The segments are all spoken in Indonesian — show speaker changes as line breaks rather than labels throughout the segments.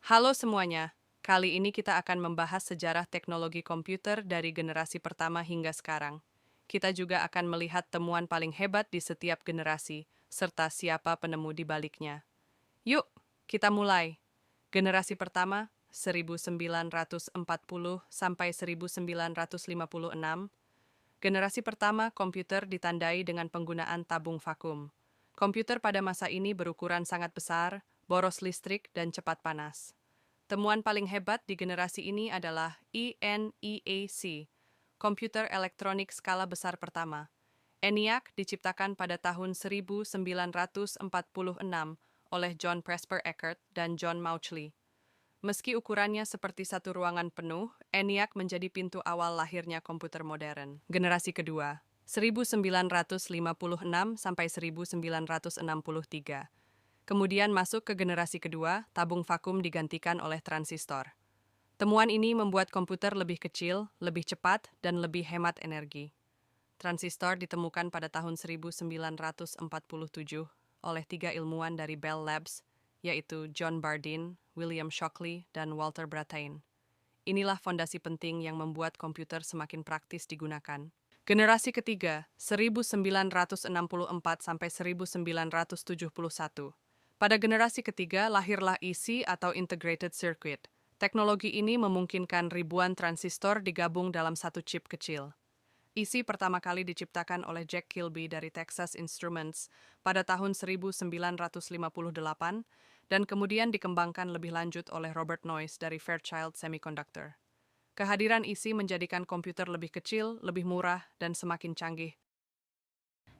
Halo semuanya, kali ini kita akan membahas sejarah teknologi komputer dari generasi pertama hingga sekarang. Kita juga akan melihat temuan paling hebat di setiap generasi, serta siapa penemu di baliknya. Yuk, kita mulai. Generasi pertama, 1940 sampai 1956. Generasi pertama komputer ditandai dengan penggunaan tabung vakum. Komputer pada masa ini berukuran sangat besar, boros listrik, dan cepat panas. Temuan paling hebat di generasi ini adalah ENIAC, komputer elektronik skala besar pertama. ENIAC diciptakan pada tahun 1946 oleh John Presper Eckert dan John Mauchly. Meski ukurannya seperti satu ruangan penuh, ENIAC menjadi pintu awal lahirnya komputer modern. Generasi kedua, 1956 sampai 1963. Kemudian masuk ke generasi kedua, tabung vakum digantikan oleh transistor. Temuan ini membuat komputer lebih kecil, lebih cepat, dan lebih hemat energi. Transistor ditemukan pada tahun 1947 oleh 3 ilmuwan dari Bell Labs, yaitu John Bardeen, William Shockley, dan Walter Brattain. Inilah fondasi penting yang membuat komputer semakin praktis digunakan. Generasi ketiga, 1964 sampai 1971. Pada generasi ketiga, lahirlah IC atau Integrated Circuit. Teknologi ini memungkinkan ribuan transistor digabung dalam satu chip kecil. IC pertama kali diciptakan oleh Jack Kilby dari Texas Instruments pada tahun 1958 dan kemudian dikembangkan lebih lanjut oleh Robert Noyce dari Fairchild Semiconductor. Kehadiran IC menjadikan komputer lebih kecil, lebih murah, dan semakin canggih.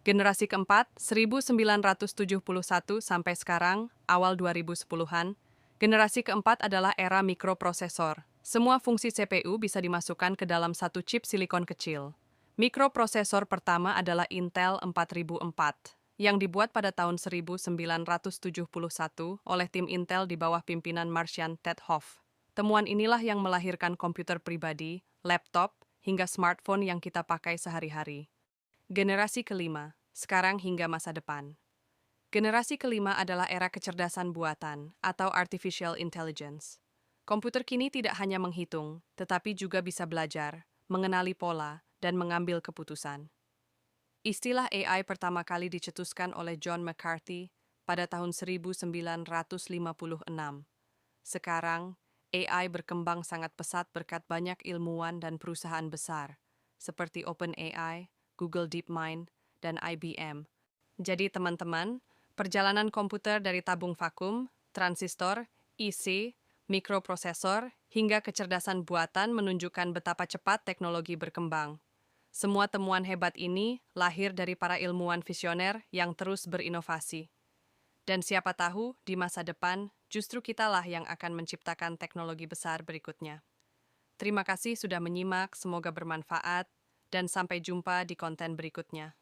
Generasi keempat, 1971 sampai sekarang, awal 2010-an. Generasi keempat adalah era mikroprosesor. Semua fungsi CPU bisa dimasukkan ke dalam satu chip silikon kecil. Mikroprosesor pertama adalah Intel 4004, yang dibuat pada tahun 1971 oleh tim Intel di bawah pimpinan Marcian Ted Hoff. Temuan inilah yang melahirkan komputer pribadi, laptop, hingga smartphone yang kita pakai sehari-hari. Generasi kelima, sekarang hingga masa depan. Generasi kelima adalah era kecerdasan buatan atau artificial intelligence. Komputer kini tidak hanya menghitung, tetapi juga bisa belajar, mengenali pola, dan mengambil keputusan. Istilah AI pertama kali dicetuskan oleh John McCarthy pada tahun 1956. Sekarang, AI berkembang sangat pesat berkat banyak ilmuwan dan perusahaan besar, seperti OpenAI, Google DeepMind, dan IBM. Jadi teman-teman, perjalanan komputer dari tabung vakum, transistor, IC, mikroprosesor, hingga kecerdasan buatan menunjukkan betapa cepat teknologi berkembang. Semua temuan hebat ini lahir dari para ilmuwan visioner yang terus berinovasi. Dan siapa tahu, di masa depan, justru kitalah yang akan menciptakan teknologi besar berikutnya. Terima kasih sudah menyimak, semoga bermanfaat, dan sampai jumpa di konten berikutnya.